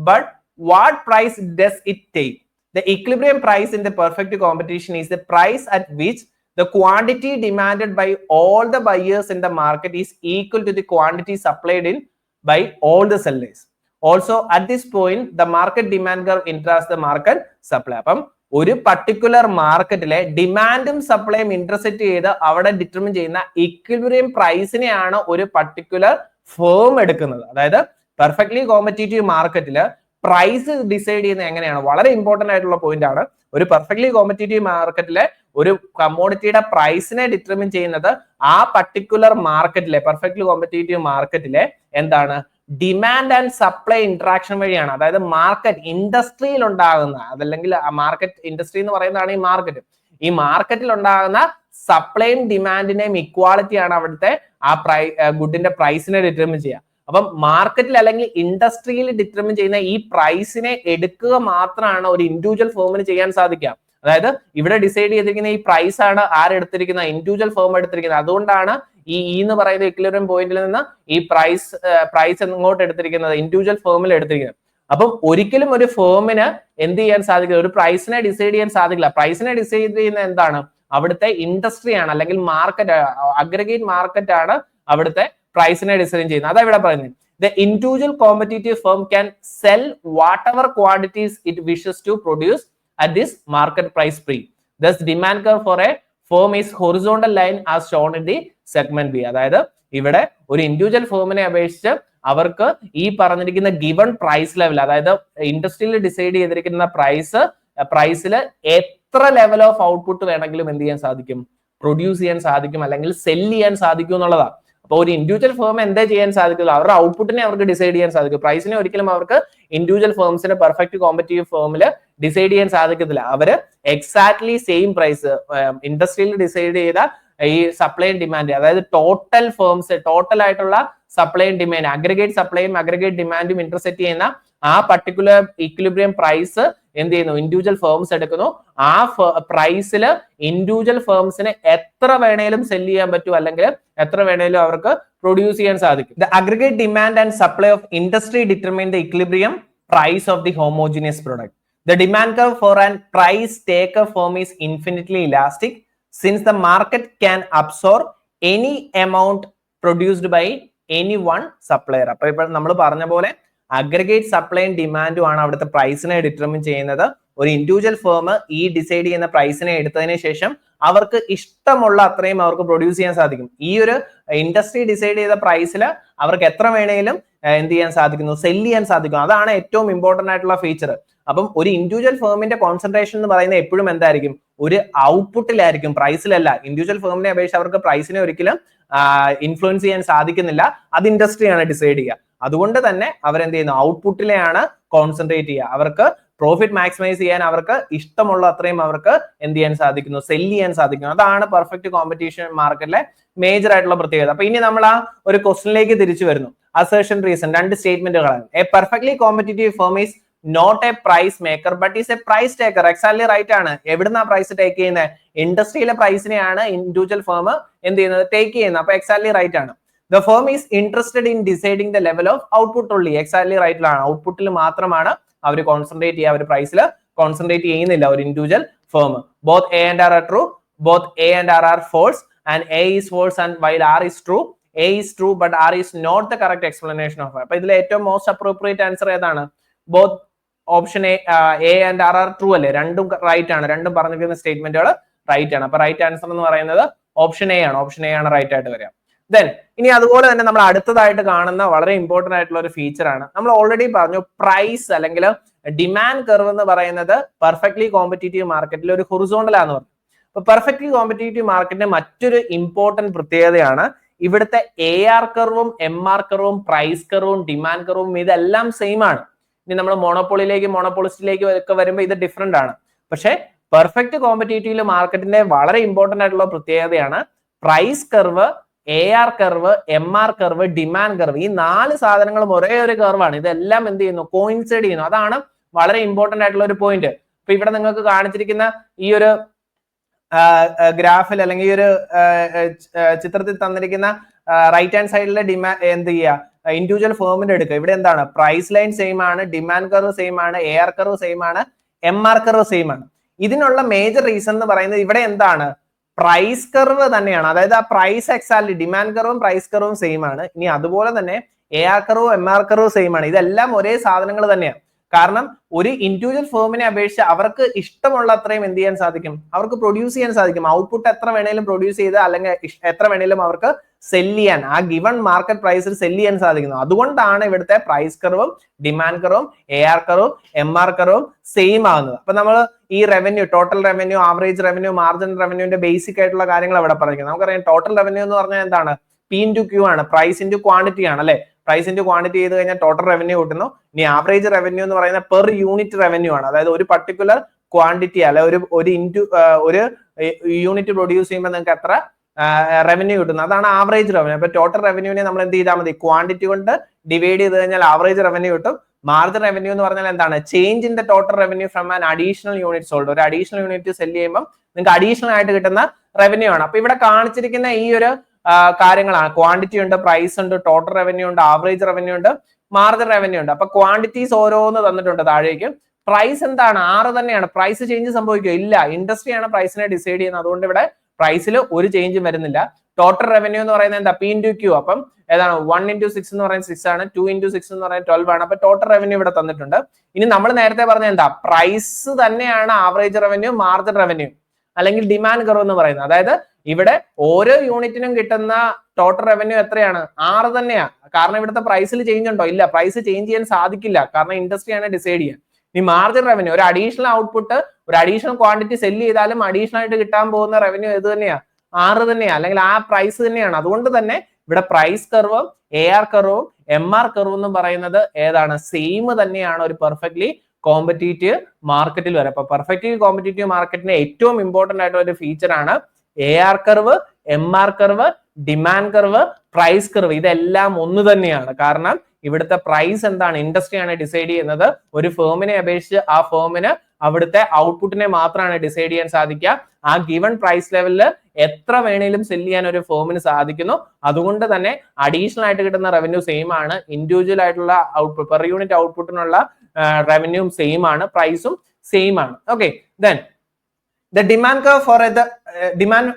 but what price does it take? The equilibrium price in the perfect competition is the price at which the quantity demanded by all the buyers in the market is equal to the quantity supplied in by all the sellers. Also, at this point, the market demand curve interacts the market supply. അപ്പം ഒരു particular മാർക്കറ്റിലെ ഡിമാൻഡും സപ്ലൈയും intersect ചെയ്ത് അവിടെ determine ചെയ്യുന്ന equilibrium പ്രൈസിനെയാണ് ഒരു particular firm എടുക്കുന്നത്. അതായത് പെർഫെക്റ്റ്ലി കോമ്പറ്റീറ്റീവ് മാർക്കറ്റില് പ്രൈസ് ഡിസൈഡ് ചെയ്യുന്നത് എങ്ങനെയാണ്, വളരെ ഇമ്പോർട്ടന്റ് ആയിട്ടുള്ള പോയിന്റ് ആണ്. ഒരു പെർഫെക്റ്റ്ലി കോമ്പറ്റീറ്റീവ് മാർക്കറ്റിലെ ഒരു കമ്മോഡിറ്റിയുടെ പ്രൈസിനെ ഡിറ്റർമിൻ ചെയ്യുന്നത് ആ പർട്ടിക്കുലർ മാർക്കറ്റിലെ, പെർഫെക്റ്റ്ലി കോമ്പറ്റീറ്റീവ് മാർക്കറ്റിലെ എന്താണ്, ഡിമാൻഡ് ആൻഡ് സപ്ലൈ ഇന്ററാക്ഷൻ വഴിയാണ്. അതായത് മാർക്കറ്റ് ഇൻഡസ്ട്രിയിൽ ഉണ്ടാകുന്ന, അതല്ലെങ്കിൽ മാർക്കറ്റ് ഇൻഡസ്ട്രി എന്ന് പറയുന്നതാണ് ഈ മാർക്കറ്റ്. ഈ മാർക്കറ്റിൽ ഉണ്ടാകുന്ന സപ്ലൈയും ഡിമാൻഡിന്റെയും ഇക്വാളിറ്റിയാണ് അവിടുത്തെ ആ ഗുഡിന്റെ പ്രൈസിനെ ഡിറ്റർമിൻ ചെയ്യുക. അപ്പം മാർക്കറ്റിൽ അല്ലെങ്കിൽ ഇൻഡസ്ട്രിയിൽ ഡിറ്റർമിൻ ചെയ്യുന്ന ഈ പ്രൈസിനെ എടുക്കുക മാത്രമാണ് ഒരു ഇൻഡിവിജ്വൽ ഫേമിന് ചെയ്യാൻ സാധിക്കുക. അതായത് ഇവിടെ ഡിസൈഡ് ചെയ്തിരിക്കുന്ന ഈ പ്രൈസ് ആണ് ആരെടുത്തിരിക്കുന്ന, ഇൻഡിവിജ്വൽ ഫേം എടുത്തിരിക്കുന്നത്. അതുകൊണ്ടാണ് ഈ എന്ന് പറയുന്ന ഇക്വിലിബ്രിയം പോയിന്റിൽ നിന്ന് ഈ പ്രൈസ് ഇങ്ങോട്ട് എടുത്തിരിക്കുന്നത്, ഇൻഡിവിജ്വൽ ഫേമിൽ എടുത്തിരിക്കുന്നത്. അപ്പം ഒരിക്കലും ഒരു ഫേമിന് എന്ത് ചെയ്യാൻ സാധിക്കില്ല, ഒരു പ്രൈസിനെ ഡിസൈഡ് ചെയ്യാൻ സാധിക്കില്ല. പ്രൈസിനെ ഡിസൈഡ് ചെയ്യുന്നത് എന്താണ്, അവിടുത്തെ ഇൻഡസ്ട്രി ആണ്, അല്ലെങ്കിൽ മാർക്കറ്റ്, അഗ്രഗേറ്റ് മാർക്കറ്റ് ആണ് അവിടുത്തെ പ്രൈസിനെ ഡിസൈൻ ചെയ്യുന്നത്. അതാ ഇവിടെ പറയുന്നത്. The individual competitive firm can sell whatever quantities it wishes to produce at this market price free. Thus, demand curve for a firm is horizontal line as shown in the segment B. അതായത് ഇവിടെ ഒരു individual ഫേമിനെ അപേക്ഷിച്ച് അവർക്ക് ഈ പറഞ്ഞിരിക്കുന്ന given price level, അതായത് ഇൻഡസ്ട്രിയിൽ decide ചെയ്തിരിക്കുന്ന പ്രൈസിൽ എത്ര ലെവൽ ഓഫ് ഔട്ട്പുട്ട് വേണമെങ്കിലും എന്ത് ചെയ്യാൻ സാധിക്കും, പ്രൊഡ്യൂസ് ചെയ്യാൻ സാധിക്കും, അല്ലെങ്കിൽ സെല് ചെയ്യാൻ സാധിക്കും എന്നുള്ളതാണ്. അപ്പൊ ഒരു ഇൻഡിവിജ്വൽ ഫേം എന്താ ചെയ്യാൻ സാധിക്കില്ല, അവരുടെ ഔട്ട്പുട്ടിനെ അവർക്ക് ഡിസൈഡ് ചെയ്യാൻ സാധിക്കും. പ്രൈസിനെ ഒരിക്കലും അവർക്ക് ഇൻഡിവിജ്വൽ ഫേംസിന് പെർഫെക്റ്റ് കോമ്പറ്റീവ് ഫേമിൽ ഡിസൈഡ് ചെയ്യാൻ സാധിക്കത്തില്ല. അവര് എക്സാക്ട്ലി സെയിം പ്രൈസ് ഇൻഡസ്ട്രിയിൽ ഡിസൈഡ് ചെയ്ത ഈ സപ്ലൈ ആൻഡ് ഡിമാൻഡ്, അതായത് ടോട്ടൽ ഫേംസ്, ടോട്ടൽ ആയിട്ടുള്ള സപ്ലൈ ആൻഡ് ഡിമാൻഡ്, അഗ്രഗേറ്റ് സപ്ലൈയും അഗ്രഗേറ്റ് ഡിമാൻഡും ഇന്റർസെക്ട് ചെയ്യുന്ന ആ പർട്ടിക്കുലർ ഇക്വിലിബ്രിയം പ്രൈസ് എന്ത് ചെയ്യുന്നു, ഇൻഡിവിജ്വൽ ഫേംസ് എടുക്കുന്നു. ആ പ്രൈസിൽ ഇൻഡിവിജ്വൽ ഫേംസിന് എത്ര വേണേലും സെല് ചെയ്യാൻ പറ്റും, അല്ലെങ്കിൽ എത്ര വേണേലും അവർക്ക് പ്രൊഡ്യൂസ് ചെയ്യാൻ സാധിക്കും. The aggregate demand and supply of industry determine the equilibrium price of the homogeneous product. The demand curve for an price taker firm is infinitely elastic, since the market can absorb any amount produced by any one supplier. അപ്പോൾ ഇപ്പോൾ നമ്മൾ പറഞ്ഞ പോലെ aggregate സപ്ലൈയും ഡിമാൻഡും ആണ് അവിടുത്തെ പ്രൈസിനെ determine ചെയ്യുന്നത്. ഒരു ഇൻഡിവിജ്വൽ ഫേം ഈ ഡിസൈഡ് ചെയ്യുന്ന പ്രൈസിനെ എടുത്തതിന് ശേഷം അവർക്ക് ഇഷ്ടമുള്ള അത്രയും അവർക്ക് പ്രൊഡ്യൂസ് ചെയ്യാൻ സാധിക്കും. ഈ ഒരു ഇൻഡസ്ട്രി ഡിസൈഡ് ചെയ്ത പ്രൈസിൽ അവർക്ക് എത്ര വേണേലും എന്ത് ചെയ്യാൻ സാധിക്കുന്നു, സെല് ചെയ്യാൻ സാധിക്കും. അതാണ് ഏറ്റവും ഇമ്പോർട്ടന്റ് ആയിട്ടുള്ള ഫീച്ചർ. അപ്പം ഒരു ഇൻഡിവിജ്വൽ ഫേമിന്റെ കോൺസെൻട്രേഷൻ എന്ന് പറയുന്നത് എപ്പോഴും എന്തായിരിക്കും, ഒരു ഔട്ട്പുട്ടിലായിരിക്കും, പ്രൈസിലല്ല. ഇൻഡിവിജ്വൽ ഫേമിനെ അപേക്ഷിച്ച് അവർക്ക് പ്രൈസിനെ ഒരിക്കലും ഇൻഫ്ലുവൻസ് ചെയ്യാൻ സാധിക്കുന്നില്ല. അത് ഇൻഡസ്ട്രിയാണ് ഡിസൈഡ് ചെയ്യുക. അതുകൊണ്ട് തന്നെ അവരെന്ത് ചെയ്യുന്നു, ഔട്ട്പുട്ടിലെയാണ് കോൺസെൻട്രേറ്റ് ചെയ്യുക. അവർക്ക് പ്രോഫിറ്റ് മാക്സിമൈസ് ചെയ്യാൻ അവർക്ക് ഇഷ്ടമുള്ള അത്രയും അവർക്ക് എന്ത് ചെയ്യാൻ സാധിക്കുന്നു, സെല് ചെയ്യാൻ സാധിക്കുന്നു. അതാണ് പെർഫെക്റ്റ് കോമ്പറ്റീഷൻ മാർക്കറ്റിലെ മേജർ ആയിട്ടുള്ള പ്രത്യേകത. അപ്പൊ ഇനി നമ്മൾ ആ ഒരു ക്വസ്റ്റിനിലേക്ക് തിരിച്ചു വരുന്നു. അസേർഷൻ റീസൺ, രണ്ട് സ്റ്റേറ്റ്മെന്റുകളാണ്. A perfectly competitive firm is not a price maker but is a price taker. Exactly right ആണ്. എവിടുന്നാ പ്രൈസ് ടേക്ക് ചെയ്യുന്നത്? ഇൻഡസ്ട്രിയിലെ പ്രൈസിനെയാണ് ഇൻഡിവിജ്വൽ ഫേം എന്ത് ചെയ്യുന്നത്, ടേക്ക് ചെയ്യുന്നത്. അപ്പൊ എക്സാക്ട്ലി റൈറ്റ് ആണ്. The firm is interested in deciding the level of output only. Exactly right ലാണ്. ഔട്ട്പുട്ടിൽ മാത്രമാണ് അവർ കോൺസെൻട്രേറ്റ് ചെയ്യുക, അവർ പ്രൈസിൽ കോൺസെൻട്രേറ്റ് ചെയ്യുന്നില്ല ഒരു individual firm. Both A and R are true, both A and R false, and A is false and while R is true. A is true but R is not the correct explanation of. അപ്പൊ ഇതിൽ ഏറ്റവും most appropriate answer ഏതാണ്? Both option A and R true അല്ലേ? രണ്ടും right ആണ്. രണ്ടും പറഞ്ഞിരിക്കുന്ന സ്റ്റേറ്റ്മെന്റുകൾ റൈറ്റ് ആണ്. അപ്പൊ റൈറ്റ് ആൻസർ എന്ന് പറയുന്നത് ഓപ്ഷൻ എ ആണ്. ഓപ്ഷൻ എ ആണ് റൈറ്റ് ആയിട്ട് വരിക. ദെൻ ഇനി അതുപോലെ തന്നെ നമ്മൾ അടുത്തതായിട്ട് കാണുന്ന വളരെ ഇമ്പോർട്ടന്റ് ആയിട്ടുള്ള ഒരു ഫീച്ചർ ആണ്. നമ്മൾ ഓൾറെഡി പറഞ്ഞു പ്രൈസ് അല്ലെങ്കിൽ ഡിമാൻഡ് കർവ് എന്ന് പറയുന്നത് പെർഫെക്റ്റ്ലി കോമ്പറ്റീറ്റീവ് മാർക്കറ്റിൽ ഒരു ഹൊറിസോണ്ടൽ ആണെന്ന് പറഞ്ഞു. അപ്പൊ പെർഫെക്റ്റ്ലി കോമ്പറ്റീറ്റീവ് മാർക്കറ്റിന്റെ മറ്റൊരു ഇമ്പോർട്ടന്റ് പ്രത്യേകതയാണ് ഇവിടുത്തെ എ ആർ കർവും എം ആർ കർവും പ്രൈസ് കർവും ഡിമാൻഡ് കർവും ഇതെല്ലാം സെയിം ആണ്. ഇനി നമ്മൾ മോണോപോളിയിലേക്ക് മോണോപോളിസ്റ്റിലേക്ക് ഒക്കെ വരുമ്പോൾ ഇത് ഡിഫറെന്റ് ആണ്. പക്ഷെ പെർഫെക്റ്റ് കോമ്പറ്റീറ്റീവ് മാർക്കറ്റിന്റെ വളരെ ഇമ്പോർട്ടന്റ് ആയിട്ടുള്ള പ്രത്യേകതയാണ് price curve, A R curve, M R curve, demand curve. ഈ 4 സാധനങ്ങളും ഒരേ ഒരു കർവാണ്. ഇതെല്ലാം എന്ത് ചെയ്യുന്നു, കോയിൻസൈഡ് ചെയ്യുന്നു. അതാണ് വളരെ ഇമ്പോർട്ടന്റ് ആയിട്ടുള്ള ഒരു പോയിന്റ്. അപ്പൊ ഇവിടെ നിങ്ങൾക്ക് കാണിച്ചിരിക്കുന്ന ഈ ഒരു ഗ്രാഫിൽ അല്ലെങ്കിൽ ഈ ഒരു ചിത്രത്തിൽ തന്നിരിക്കുന്ന റൈറ്റ് ഹാൻഡ് സൈഡിലെ എന്ത് ചെയ്യുക, ഇൻഡിവിജ്വൽ ഫേമിന്റെ എടുക്കുക. ഇവിടെ എന്താണ്, പ്രൈസ് ലൈൻ സെയിം ആണ്, ഡിമാൻഡ് കർവ് സെയിം ആണ്, എ ആർ കർവ് സെയിം ആണ്, എം ആർ കർവ് സെയിം ആണ്. ഇതിനുള്ള മേജർ റീസൺ എന്ന് പറയുന്നത് ഇവിടെ എന്താണ്, പ്രൈസ് കർവ് തന്നെയാണ്. അതായത് ആ പ്രൈസ് എക്സാക്ട്ലി ഡിമാൻഡ് കർവും പ്രൈസ് കർവും സെയിം ആണ്. ഇനി അതുപോലെ തന്നെ എ ആർ കർവും എം ആർ കർവും സെയിം ആണ്. ഇതെല്ലാം ഒരേ സാധനങ്ങൾ തന്നെയാണ്. കാരണം ഒരു ഇൻഡിവിജ്വൽ ഫേമിനെ അപേക്ഷിച്ച് അവർക്ക് ഇഷ്ടമുള്ള അത്രയും എന്ത് ചെയ്യാൻ സാധിക്കും, അവർക്ക് പ്രൊഡ്യൂസ് ചെയ്യാൻ സാധിക്കും. ഔട്ട്പുട്ട് എത്ര വേണേലും പ്രൊഡ്യൂസ് ചെയ്ത് അല്ലെങ്കിൽ എത്ര വേണേലും അവർക്ക് സെല് ചെയ്യാൻ, ആ ഗിവൺ മാർക്കറ്റ് പ്രൈസിൽ സെല് ചെയ്യാൻ സാധിക്കുന്നു. അതുകൊണ്ടാണ് ഇവിടുത്തെ പ്രൈസ് കർവും ഡിമാൻഡ് കർവും എ ആർ കർവും എം ആർ കർവും സെയിം ആകുന്നത്. അപ്പൊ നമ്മൾ ഈ revenue, total revenue, average revenue, margin റവന്യൂന്റെ ബേസിക് ആയിട്ടുള്ള കാര്യങ്ങൾ അവിടെ പറഞ്ഞിരിക്കുന്നത്. നമുക്കറിയാം ടോട്ടൽ റവന്യൂ എന്ന് പറഞ്ഞാൽ എന്താണ്, പി ഇൻറ്റു ക്യൂ ആണ്, പ്രൈസ് ഇൻറ്റു ക്വാണ്ടിറ്റി ആണ് അല്ലെ. പ്രൈസ് ഇൻറ്റു ക്വാണ്ടിറ്റി ചെയ്ത് കഴിഞ്ഞാൽ ടോട്ടൽ റവന്യൂ കിട്ടുന്നു. ഇനി ആവറേജ് റവന്യൂ എന്ന് പറയുന്നത് പെർ യൂണിറ്റ് റവന്യൂ ആണ്. അതായത് ഒരു പർട്ടിക്കുലർ ക്വാണ്ടിറ്റി അല്ലെ ഒരു യൂണിറ്റ് പ്രൊഡ്യൂസ് ചെയ്യുമ്പോൾ നിങ്ങൾക്ക് എത്ര റവന്യൂ കിട്ടുന്നു, അതാണ് ആവറേജ് റവന്യൂ. അപ്പൊ ടോട്ടൽ റവന്യൂവിനെ നമ്മൾ എന്ത് ചെയ്താൽ മതി, ക്വാണ്ടിറ്റി കൊണ്ട് ഡിവൈഡ് ചെയ്ത് കഴിഞ്ഞാൽ ആവറേജ് റവന്യൂ കിട്ടും. മാർജിൻ റവന്യൂ എന്ന് പറഞ്ഞാൽ എന്താണ്, change in the total revenue from an additional unit sold. ഒരു അഡീഷണൽ യൂണിറ്റ് സെല് ചെയ്യുമ്പോൾ നിങ്ങൾക്ക് അഡീഷണൽ ആയിട്ട് കിട്ടുന്ന റവന്യൂ ആണ്. അപ്പൊ ഇവിടെ കാണിച്ചിരിക്കുന്ന ഈ ഒരു കാര്യങ്ങളാണ്. ക്വാണ്ടിറ്റി ഉണ്ട്, പ്രൈസ് ഉണ്ട്, ടോട്ടൽ റവന്യൂ ഉണ്ട്, ആവറേജ് റവന്യൂ ഉണ്ട്, മാർജിൻ റവന്യൂ ഉണ്ട്. അപ്പൊ ക്വാണ്ടിറ്റീസ് ഓരോന്ന് തന്നിട്ടുണ്ട് താഴേക്ക്. പ്രൈസ് എന്താണ്, 6 തന്നെയാണ്. പ്രൈസ് ചേഞ്ച് സംഭവിക്കുക ഇല്ല, ഇൻഡസ്ട്രിയാണ് പ്രൈസിനെ ഡിസൈഡ് ചെയ്യുന്നത്. അതുകൊണ്ട് ഇവിടെ പ്രൈസിൽ ഒരു ചേഞ്ചും വരുന്നില്ല. ടോട്ടൽ റവന്യൂ എന്ന് പറയുന്നത് എന്താ, പി ഇൻറ്റു ക്യൂ. അപ്പം ഏതാണ് 1 × 6 എന്ന് പറയുന്നത് 6 ആണ്, 2 × 6 എന്ന് പറയുന്നത് 12 ആണ്. അപ്പൊ ടോട്ടൽ റവന്യൂ ഇവിടെ തന്നിട്ടുണ്ട്. ഇനി നമ്മൾ നേരത്തെ പറഞ്ഞ എന്താ, പ്രൈസ് തന്നെയാണ് ആവറേജ് റവന്യൂ, മാർജിൻ റവന്യൂ അല്ലെങ്കിൽ ഡിമാൻഡ് കർവ് എന്ന് പറയുന്നത്. അതായത് ഇവിടെ ഓരോ യൂണിറ്റിനും കിട്ടുന്ന ടോട്ടൽ റവന്യൂ എത്രയാണ്, 6 തന്നെയാണ്. കാരണം ഇവിടുത്തെ പ്രൈസിൽ ചേഞ്ച് ഉണ്ടോ, ഇല്ല. പ്രൈസ് ചേഞ്ച് ചെയ്യാൻ സാധിക്കില്ല, കാരണം ഇൻഡസ്ട്രിയാണ് ഡിസൈഡ് ചെയ്യുക. ഈ മാർജിൻ റവന്യൂ, ഒരു അഡീഷണൽ ഔട്ട്പുട്ട്, ഒരു അഡീഷണൽ ക്വാണ്ടിറ്റി സെല് ചെയ്താലും അഡീഷണൽ ആയിട്ട് കിട്ടാൻ പോകുന്ന റവന്യൂ ഏത് തന്നെയാണ്, 6 തന്നെയാണ്, അല്ലെങ്കിൽ ആ പ്രൈസ് തന്നെയാണ്. അതുകൊണ്ട് തന്നെ ഇവിടെ പ്രൈസ് കർവും എ ആർ കർവും എം ആർ കർവും എന്ന് പറയുന്നത് ഏതാണ്, സെയിം തന്നെയാണ് ഒരു പെർഫെക്റ്റ്ലി കോമ്പറ്റീറ്റീവ് മാർക്കറ്റിൽ വരെ. അപ്പൊ പെർഫെക്റ്റ്ലി കോമ്പറ്റീറ്റീവ് മാർക്കറ്റിന്റെ ഏറ്റവും ഇമ്പോർട്ടന്റ് ആയിട്ടുള്ള ഒരു ഫീച്ചർ ആണ് A R curve, M R curve, demand curve, price curve. ഇതെല്ലാം ഒന്ന് തന്നെയാണ്. കാരണം ഇവിടുത്തെ പ്രൈസ് എന്താണ്, ഇൻഡസ്ട്രിയാണ് ഡിസൈഡ് ചെയ്യുന്നത്. ഒരു ഫേമിനെ അപേക്ഷിച്ച് ആ ഫേമിന് അവിടുത്തെ ഔട്ട്പുട്ടിനെ മാത്രമാണ് ഡിസൈഡ് ചെയ്യാൻ സാധിക്കുക. ആ ഗിവൺ പ്രൈസ് ലെവലിൽ എത്ര വേണേലും സെല് ചെയ്യാൻ ഒരു ഫേമിന് സാധിക്കുന്നു. അതുകൊണ്ട് തന്നെ അഡീഷണൽ ആയിട്ട് കിട്ടുന്ന റവന്യൂ സെയിം ആണ്, ഇൻഡിവിജ്വൽ ആയിട്ടുള്ള ഔട്ട്പുട്ട് പെർ യൂണിറ്റ് ഔട്ട്പുട്ടിനുള്ള റവന്യൂവും സെയിം ആണ്, പ്രൈസും സെയിം ആണ്. Okay, then the demand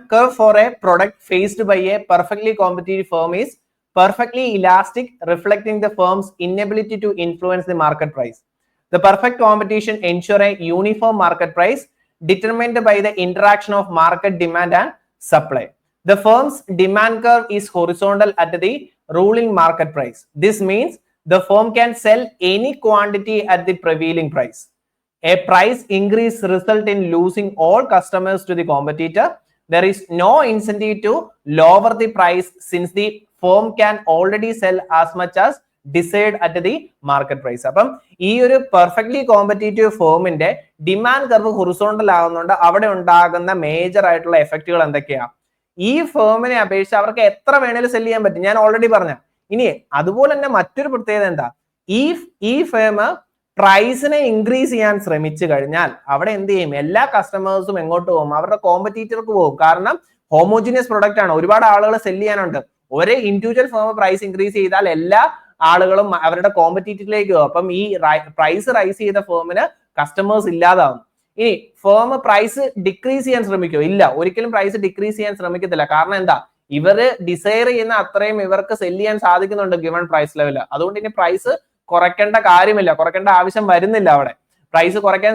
curve for a product faced by a perfectly competitive firm is perfectly elastic, reflecting the firm's inability to influence the market price. The perfect competition ensure a uniform market price determined by the interaction of market demand and supply. The firm's demand curve is horizontal at the ruling market price. This means the firm can sell any quantity at the prevailing price. A price increase result in losing all customers to the competitor. There is no incentive to lower the price since the firm can already sell as much as decide at the market price. അപ്പം ഈ ഒരു perfectly competitive ഫേമിന്റെ demand curve horizontal ആകുന്നുണ്ട്. അവിടെ ഉണ്ടാകുന്ന major ആയിട്ടുള്ള എഫക്റ്റുകൾ എന്തൊക്കെയാ? ഈ ഫേമിനെ അപേക്ഷിച്ച് അവർക്ക് എത്ര വേണേലും സെല് ചെയ്യാൻ പറ്റും. ഞാൻ ഓൾറെഡി പറഞ്ഞ. ഇനി അതുപോലെ തന്നെ മറ്റൊരു പ്രത്യേകത എന്താ? ഈ ഫേം പ്രൈസിനെ ഇൻക്രീസ് ചെയ്യാൻ ശ്രമിച്ചു കഴിഞ്ഞാൽ അവിടെ എന്ത് ചെയ്യും? എല്ലാ കസ്റ്റമേഴ്സും എങ്ങോട്ട് പോകും? അവരുടെ കോമ്പറ്റീറ്റർക്ക് പോകും. കാരണം ഹോമോജിനിയസ് പ്രൊഡക്റ്റ് ആണ്, ഒരുപാട് ആളുകൾ സെല് ചെയ്യാനുണ്ട്. ഒരേ ഇൻഡിവിജ്വൽ ഫേം പ്രൈസ് ഇൻക്രീസ് ചെയ്താൽ എല്ലാ ആളുകളും അവരുടെ കോമ്പറ്റീറ്ററിലേക്ക് പോകും. അപ്പം ഈ പ്രൈസ് റൈസ് ചെയ്ത ഫേമിന് കസ്റ്റമേഴ്സ് ഇല്ലാതാവും. ഇനി ഫേം പ്രൈസ് ഡിക്രീസ് ചെയ്യാൻ ശ്രമിക്കുമോ? ഇല്ല, ഒരിക്കലും പ്രൈസ് ഡിക്രീസ് ചെയ്യാൻ ശ്രമിക്കത്തില്ല. കാരണം എന്താ? ഇവര് ഡിസൈർ ചെയ്യുന്ന അത്രയും ഇവർക്ക് സെല് ചെയ്യാൻ സാധിക്കുന്നുണ്ട് ഗിവൺ പ്രൈസ് ലെവല്. അതുകൊണ്ട് ഇനി പ്രൈസ് കുറയ്ക്കേണ്ട കാര്യമില്ല, കുറയ്ക്കേണ്ട ആവശ്യം വരുന്നില്ല. അവിടെ പ്രൈസ് കുറയ്ക്കാൻ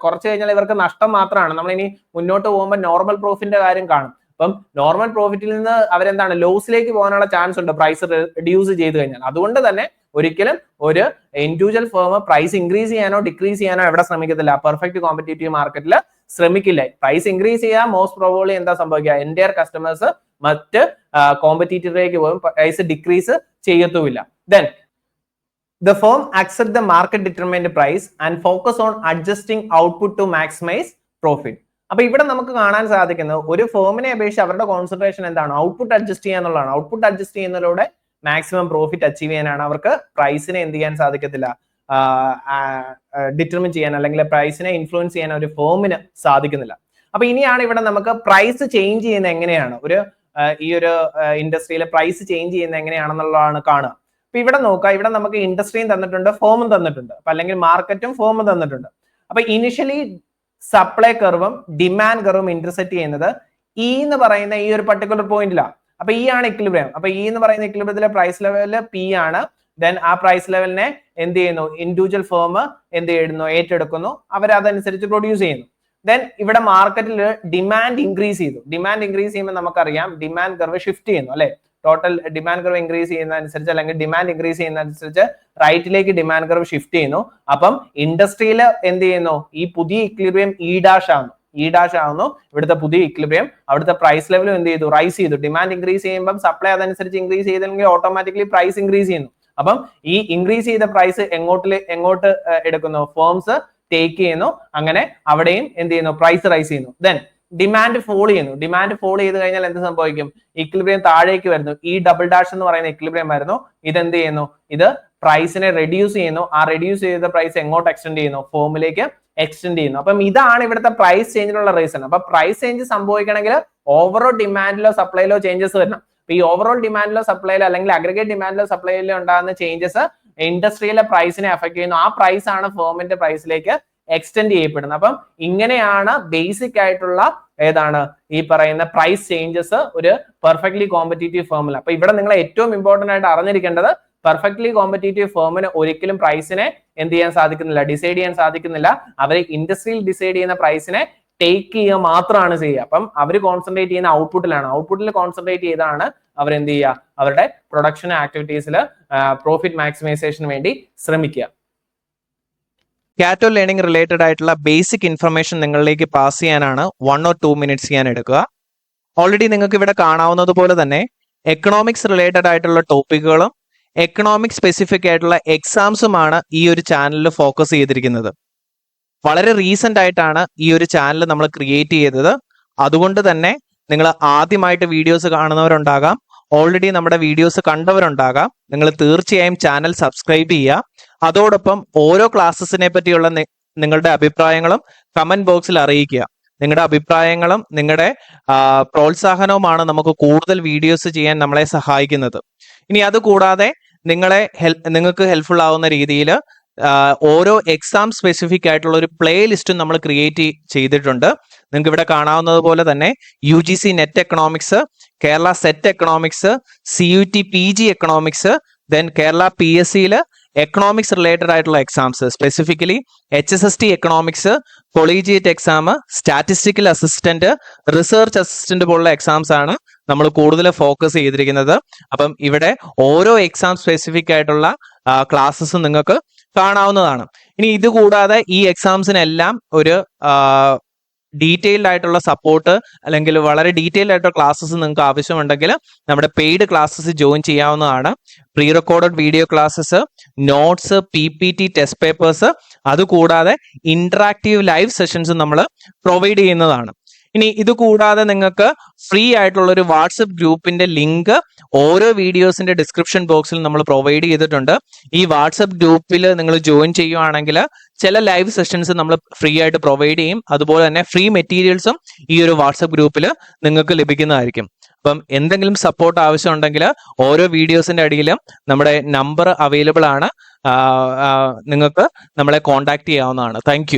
കുറച്ച് കഴിഞ്ഞാൽ ഇവർക്ക് നഷ്ടം മാത്രമാണ്. നമ്മൾ ഇനി മുന്നോട്ട് പോകുമ്പോൾ നോർമൽ പ്രോഫിറ്റിന്റെ കാര്യം കാണും. അപ്പം നോർമൽ പ്രോഫിറ്റിൽ നിന്ന് അവരെന്താണ് ലോസിലേക്ക് പോകാനുള്ള ചാൻസ് ഉണ്ട് പ്രൈസ് റിഡ്യൂസ് ചെയ്ത് കഴിഞ്ഞാൽ. അതുകൊണ്ട് തന്നെ ഒരിക്കലും ഒരു ഇൻഡിവിജ്വൽ ഫേം പ്രൈസ് ഇൻക്രീസ് ചെയ്യാനോ ഡിക്രീസ് ചെയ്യാനോ എവിടെ ശ്രമിക്കത്തില്ല? പെർഫെക്റ്റ് കോമ്പറ്റീറ്റീവ് മാർക്കറ്റിൽ ശ്രമിക്കില്ല. പ്രൈസ് ഇൻക്രീസ് ചെയ്യാൻ മോസ്റ്റ് പ്രോബബ്ലി എന്താ സംഭവിക്കുക? എൻറ്റയർ കസ്റ്റമേഴ്സ് മറ്റ് കോമ്പറ്റീറ്ററിലേക്ക് പോകും, പ്രൈസ് ഡിക്രീസ് ചെയ്യത്തുമില്ല. Then the firm accept the market determined price and focus on adjusting output to maximize profit. അപ്പൊ ഇവിടെ നമുക്ക് കാണാൻ സാധിക്കുന്നത് ഒരു ഫേമിനെ അപേക്ഷിച്ച് അവരുടെ കോൺസെൻട്രേഷൻ എന്താണ്? ഔട്ട്പുട്ട് അഡ്ജസ്റ്റ് ചെയ്യുക എന്നുള്ളതാണ്. ഔട്ട്പുട്ട് അഡ്ജസ്റ്റ് ചെയ്യുന്നതിലൂടെ മാക്സിമം പ്രോഫിറ്റ് അച്ചീവ് ചെയ്യാനാണ്. അവർക്ക് പ്രൈസിനെ എന്ത് ചെയ്യാൻ സാധിക്കത്തില്ല? ഡിറ്റർമിൻ ചെയ്യാൻ അല്ലെങ്കിൽ പ്രൈസിനെ ഇൻഫ്ലുവൻസ് ചെയ്യാൻ ഒരു ഫേമിന് സാധിക്കുന്നില്ല. അപ്പൊ ഇനിയാണ് ഇവിടെ നമുക്ക് പ്രൈസ് ചേഞ്ച് ചെയ്യുന്നത് എങ്ങനെയാണ്, ഈ ഒരു ഇൻഡസ്ട്രിയിലെ പ്രൈസ് ചേഞ്ച് ചെയ്യുന്നത് എങ്ങനെയാണെന്നുള്ളതാണ് കാണുക. അപ്പൊ ഇവിടെ നോക്കുക, ഇവിടെ നമുക്ക് ഇൻഡസ്ട്രിയും തന്നിട്ടുണ്ട്, ഫേമും തന്നിട്ടുണ്ട്, അപ്പൊ അല്ലെങ്കിൽ മാർക്കറ്റും ഫേമും തന്നിട്ടുണ്ട്. അപ്പൊ ഇനിഷ്യലി സപ്ലൈ കർവും ഡിമാൻഡ് കർവും ഇന്റർസെക്ട് ചെയ്യുന്നത് ഇ എന്ന് പറയുന്ന ഈ ഒരു പർട്ടിക്കുലർ പോയിന്റിലാണ്. അപ്പൊ ഈ ആണ് ഇക്വിലിബ്രിയം. അപ്പൊ ഈ എന്ന് പറയുന്ന ഇക്വിലിബ്രിയത്തിലെ പ്രൈസ് ലെവല് പി ആണ്. ദെൻ ആ പ്രൈസ് ലെവലിനെ എന്ത് ചെയ്യുന്നു? ഇൻഡിവിജ്വൽ ഫേം എന്ത് ചെയ്യുന്നു? ഏറ്റെടുക്കുന്നു, അവർ അതനുസരിച്ച് പ്രൊഡ്യൂസ് ചെയ്യുന്നു. ദെൻ ഇവിടെ മാർക്കറ്റിൽ ഡിമാൻഡ് ഇൻക്രീസ് ചെയ്തു. ഡിമാൻഡ് ഇൻക്രീസ് ചെയ്യുമ്പോൾ നമുക്കറിയാം ഡിമാൻഡ് കർവ് ഷിഫ്റ്റ് ചെയ്യുന്നു അല്ലെ? ടോട്ടൽ ഡിമാൻഡ് കർവ് ഇൻക്രീസ് ചെയ്യുന്നതനുസരിച്ച് അല്ലെങ്കിൽ ഡിമാൻഡ് ഇൻക്രീസ് ചെയ്യുന്നതനുസരിച്ച് റൈറ്റിലേക്ക് ഡിമാൻഡ് കർവ് ഷിഫ്റ്റ് ചെയ്യുന്നു. അപ്പം ഇൻഡസ്ട്രിയിൽ എന്ത് ചെയ്യുന്നു? ഈ പുതിയ ഇക്വിലിബ്രിയം ഇ ഡാഷ് ആവുന്നു. ഇവിടുത്തെ പുതിയ ഇക്വിലിബ്രിയം, അവിടുത്തെ പ്രൈസ് ലെവലും എന്ത് ചെയ്തു? റൈസ് ചെയ്തു. ഡിമാൻഡ് ഇൻക്രീസ് ചെയ്യുമ്പോൾ സപ്ലൈ അതനുസരിച്ച് ഇൻക്രീസ് ചെയ്തെങ്കിൽ ഓട്ടോമാറ്റിക്കലി പ്രൈസ് ഇൻക്രീസ് ചെയ്യുന്നു. അപ്പം ഈ ഇൻക്രീസ് ചെയ്ത പ്രൈസ് എങ്ങോട്ട് എടുക്കുന്നു? ഫേംസ് ടേക്ക് ചെയ്യുന്നു. അങ്ങനെ അവിടെയും എന്ത് ചെയ്യുന്നു? പ്രൈസ് റൈസ് ചെയ്യുന്നു. ദെൻ ഡിമാൻഡ് ഫോൾ ചെയ്യുന്നു. ഡിമാൻഡ് ഫോൾ ചെയ്ത് കഴിഞ്ഞാൽ എന്ത് സംഭവിക്കും? ഇക്വിലിബ്രിയം താഴേക്ക് വരുന്നു. ഈ ഡബിൾ ഡാഷ് എന്ന് പറയുന്ന ഇക്വിലിബ്രിയം വരുന്നു. ഇതെന്ത് ചെയ്യുന്നു? ഇത് പ്രൈസിനെ റെഡ്യൂസ് ചെയ്യുന്നു. ആ റെഡ്യൂസ് ചെയ്ത പ്രൈസ് എങ്ങോട്ട് എക്സ്റ്റെൻഡ് ചെയ്യുന്നു? ഫോമിലേക്ക് എക്സ്റ്റെൻഡ് ചെയ്യുന്നു. അപ്പം ഇതാണ് ഇവിടുത്തെ പ്രൈസ് ചേഞ്ചിനുള്ള റീസൺ. അപ്പൊ പ്രൈസ് ചേഞ്ച് സംഭവിക്കണമെങ്കിൽ ഓവറോൾ ഡിമാൻഡിലോ സപ്ലൈയിലോ ചേഞ്ചസ് വരണം. അപ്പൊ ഈ ഓവറോൾ ഡിമാൻഡിലോ സപ്ലൈയിലോ അല്ലെങ്കിൽ അഗ്രിഗേറ്റ് ഡിമാൻഡിലോ സപ്ലൈയിലോ ഉണ്ടാകുന്ന ചേഞ്ചസ് ഇൻഡസ്ട്രിയിലെ പ്രൈസിനെ അഫക്ട് ചെയ്യുന്നു. ആ പ്രൈസ് ആണ് ഫേമിന്റെ പ്രൈസിലേക്ക് എക്സ്റ്റെൻഡ് ചെയ്യപ്പെടുന്നത്. അപ്പം ഇങ്ങനെയാണ് ബേസിക് ആയിട്ടുള്ള ഈ പറയുന്ന പ്രൈസ് ചേഞ്ചസ് ഒരു പെർഫെക്റ്റ്ലി കോമ്പറ്റീറ്റീവ് ഫേമിൽ. അപ്പൊ ഇവിടെ നിങ്ങൾ ഏറ്റവും ഇമ്പോർട്ടന്റ് ആയിട്ട് അറിഞ്ഞിരിക്കേണ്ടത് പെർഫെക്റ്റ്ലി കോമ്പറ്റീറ്റീവ് ഫേമിന് ഒരിക്കലും പ്രൈസിനെ എന്ത് ചെയ്യാൻ സാധിക്കുന്നില്ല? ഡിസൈഡ് ചെയ്യാൻ സാധിക്കുന്നില്ല. അവർ ഇൻഡസ്ട്രിയിൽ ഡിസൈഡ് ചെയ്യുന്ന പ്രൈസിനെ ടേക്ക് ചെയ്യുക മാത്രമാണ് ചെയ്യുക. അപ്പം അവർ കോൺസെൻട്രേറ്റ് ചെയ്യുന്ന ഔട്ട്പുട്ടിലാണ്. ഔട്ട്പുട്ടിൽ കോൺസെൻട്രേറ്റ് ചെയ്താണ് അവർ എന്ത് ചെയ്യുക? അവരുടെ പ്രൊഡക്ഷൻ ആക്ടിവിറ്റീസിൽ പ്രോഫിറ്റ് മാക്സിമൈസേഷന് വേണ്ടി ശ്രമിക്കുക. കാറ്റോ ലേണിംഗ് റിലേറ്റഡ് ആയിട്ടുള്ള ബേസിക് ഇൻഫർമേഷൻ നിങ്ങളിലേക്ക് പാസ് ചെയ്യാനാണ് 1 or 2 മിനിറ്റ്സ് ഞാൻ എടുക്കുക. ഓൾറെഡി നിങ്ങൾക്ക് ഇവിടെ കാണാവുന്നത് പോലെ തന്നെ എക്കണോമിക്സ് റിലേറ്റഡ് ആയിട്ടുള്ള ടോപ്പിക്കുകളും എക്കണോമിക് സ്പെസിഫിക് ആയിട്ടുള്ള എക്സാംസുമാണ് ഈ ഒരു ചാനലിൽ ഫോക്കസ് ചെയ്തിരിക്കുന്നത്. വളരെ റീസെന്റ് ആയിട്ടാണ് ഈ ഒരു ചാനൽ നമ്മൾ ക്രിയേറ്റ് ചെയ്തത്. അതുകൊണ്ട് തന്നെ നിങ്ങൾ ആദ്യമായിട്ട് വീഡിയോസ് കാണുന്നവരുണ്ടാകാം, ഓൾറെഡി നമ്മുടെ വീഡിയോസ് കണ്ടവരുണ്ടാകാം. നിങ്ങൾ തീർച്ചയായും ചാനൽ സബ്സ്ക്രൈബ് ചെയ്യുക. അതോടൊപ്പം ഓരോ ക്ലാസ്സസിനെ പറ്റിയുള്ള നിങ്ങളുടെ അഭിപ്രായങ്ങളും കമന്റ് ബോക്സിൽ അറിയിക്കുക. നിങ്ങളുടെ അഭിപ്രായങ്ങളും നിങ്ങളുടെ പ്രോത്സാഹനവുമാണ് നമുക്ക് കൂടുതൽ വീഡിയോസ് ചെയ്യാൻ നമ്മളെ സഹായിക്കുന്നത്. ഇനി അതുകൂടാതെ നിങ്ങൾക്ക് ഹെൽപ്ഫുൾ ആവുന്ന രീതിയിൽ ഓരോ എക്സാം സ്പെസിഫിക് ആയിട്ടുള്ള ഒരു പ്ലേ ലിസ്റ്റും നമ്മൾ ക്രിയേറ്റ് ചെയ്തിട്ടുണ്ട്. നിങ്ങൾക്ക് ഇവിടെ കാണാവുന്നത് പോലെ തന്നെ UGC net economics, Kerala set economics, CUT PG economics, then Kerala PSCയിൽ എക്കണോമിക്സ് റിലേറ്റഡ് ആയിട്ടുള്ള exams, specifically HSST economics, collegiate exam, statistical assistant, research assistant പോലുള്ള എക്സാംസ് ആണ് നമ്മൾ കൂടുതൽ ഫോക്കസ് ചെയ്തിരിക്കുന്നത്. അപ്പം ഇവിടെ ഓരോ എക്സാം സ്പെസിഫിക് ആയിട്ടുള്ള ക്ലാസ്സസ് നിങ്ങൾക്ക് കാണാവുന്നതാണ്. ഇനി ഇതുകൂടാതെ ഈ എക്സാംസിനെല്ലാം ഒരു ഡീറ്റെയിൽഡ് ആയിട്ടുള്ള സപ്പോർട്ട് അല്ലെങ്കിൽ വളരെ ഡീറ്റെയിൽഡ് ആയിട്ടുള്ള ക്ലാസ്സസ് നിങ്ങൾക്ക് ആവശ്യമുണ്ടെങ്കിൽ നമ്മുടെ പെയ്ഡ് ക്ലാസ്സസ് ജോയിൻ ചെയ്യാവുന്നതാണ്. Pre recorded video classes, notes, PPT, test papers, അതുകൂടാതെ ഇന്ററാക്റ്റീവ് ലൈവ് സെഷൻസ് നമ്മൾ പ്രൊവൈഡ് ചെയ്യുന്നതാണ്. ഇനി ഇത് കൂടാതെ നിങ്ങൾക്ക് ഫ്രീ ആയിട്ടുള്ള ഒരു വാട്സപ്പ് ഗ്രൂപ്പിന്റെ ലിങ്ക് ഓരോ വീഡിയോസിന്റെ ഡിസ്ക്രിപ്ഷൻ ബോക്സിൽ നമ്മൾ പ്രൊവൈഡ് ചെയ്തിട്ടുണ്ട്. ഈ വാട്സപ്പ് ഗ്രൂപ്പിൽ നിങ്ങൾ ജോയിൻ ചെയ്യുവാണെങ്കിൽ ചില ലൈവ് സെഷൻസ് നമ്മൾ ഫ്രീ ആയിട്ട് പ്രൊവൈഡ് ചെയ്യും. അതുപോലെ തന്നെ ഫ്രീ മെറ്റീരിയൽസും ഈ ഒരു വാട്സപ്പ് ഗ്രൂപ്പിൽ നിങ്ങൾക്ക് ലഭിക്കുന്നതായിരിക്കും. അപ്പം എന്തെങ്കിലും സപ്പോർട്ട് ആവശ്യമുണ്ടെങ്കിൽ ഓരോ വീഡിയോസിന്റെ അടിയിലും നമ്മുടെ നമ്പർ അവൈലബിൾ ആണ്. നിങ്ങൾക്ക് നമ്മളെ കോൺടാക്ട് ചെയ്യാവുന്നതാണ്. താങ്ക്